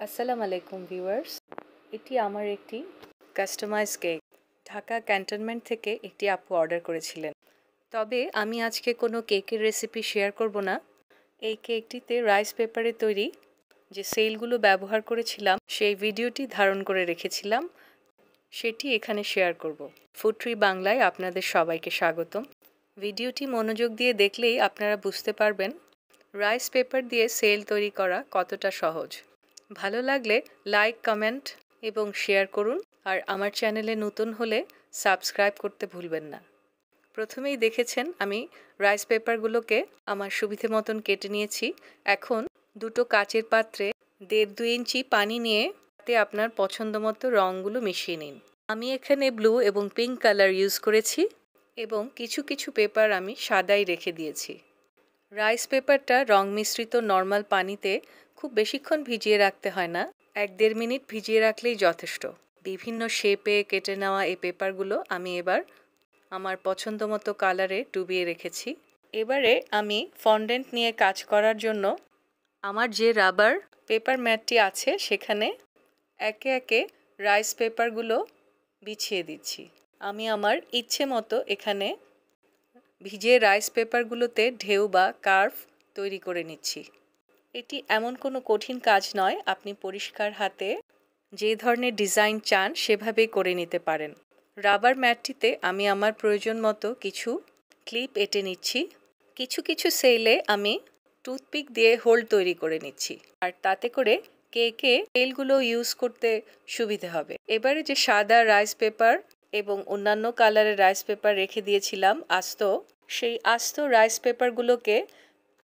আসসালামু আলাইকুম ভিউয়ার্স, এটি আমার একটি কাস্টমাইজ কেক। ঢাকা ক্যান্টনমেন্ট থেকে একটি আপু অর্ডার করেছিলেন। তবে আমি আজকে কোনো কেকের রেসিপি শেয়ার করব না। এই কেকটিতে রাইস পেপারে তৈরি যে সেলগুলো ব্যবহার করেছিলাম সেই ভিডিওটি ধারণ করে রেখেছিলাম, সেটি এখানে শেয়ার করব। ফুড ট্রি বাংলায় আপনাদের সবাইকে স্বাগতম। ভিডিওটি মনোযোগ দিয়ে দেখলেই আপনারা বুঝতে পারবেন রাইস পেপার দিয়ে সেল তৈরি করা কতটা সহজ। ভালো লাগলে লাইক, কমেন্ট এবং শেয়ার করুন। আর আমার চ্যানেলে নতুন হলে সাবস্ক্রাইব করতে ভুলবেন না। প্রথমেই দেখেছেন আমি রাইস পেপারগুলোকে আমার সুবিধে মতন কেটে নিয়েছি। এখন দুটো কাচের পাত্রে 1.5-2 ইঞ্চি পানি নিয়ে তাতে আপনার পছন্দ মতো রঙগুলো মিশিয়ে নিন। আমি এখানে ব্লু এবং পিঙ্ক কালার ইউজ করেছি এবং কিছু কিছু পেপার আমি সাদাই রেখে দিয়েছি। রাইস পেপারটা রং মিশ্রিত নর্মাল পানিতে খুব বেশিক্ষণ ভিজিয়ে রাখতে হয় না, 1-1.5 মিনিট ভিজিয়ে রাখলেই যথেষ্ট। বিভিন্ন শেপে কেটে নেওয়া এই পেপারগুলো আমি এবার আমার পছন্দ মতো কালারে ডুবিয়ে রেখেছি। এবারে আমি ফন্ডেন্ট নিয়ে কাজ করার জন্য আমার যে রাবার পেপার ম্যাটটি আছে সেখানে একে একে রাইস পেপারগুলো বিছিয়ে দিচ্ছি। আমি আমার ইচ্ছে মতো এখানে ভিজিয়ে রাইস পেপারগুলোতে ঢেউ বা কার্ভ তৈরি করে নিচ্ছি। এটি এমন কোনো কঠিন কাজ নয়, আপনি পরিষ্কার হাতে যে ধরনের ডিজাইন চান সেভাবেই করে নিতে পারেন। রাবার ম্যাটটিতে আমি আমার প্রয়োজন মতো কিছু ক্লিপ এঁটে নিচ্ছি। কিছু কিছু সেলে আমি টুথপিক দিয়ে হোল্ড তৈরি করে নিচ্ছি, আর তাতে করে কেকে তেলগুলো ইউজ করতে সুবিধে হবে। এবারে যে সাদা রাইস পেপার এবং অন্যান্য কালারের রাইস পেপার রেখে দিয়েছিলাম আস্ত, সেই আস্ত রাইস পেপারগুলোকে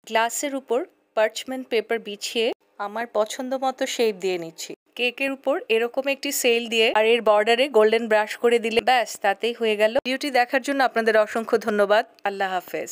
গ্লাসের উপর পার্চমেন্ট পেপার বিছিয়ে আমার পছন্দ মতো শেপ দিয়ে নিচ্ছি। কেকের উপর এরকম একটি সেল দিয়ে আর এর বর্ডারে গোল্ডেন ব্রাশ করে দিলে ব্যাস, তাতেই হয়ে গেল। ভিডিওটি দেখার জন্য আপনাদের অসংখ্য ধন্যবাদ। আল্লাহ হাফেজ।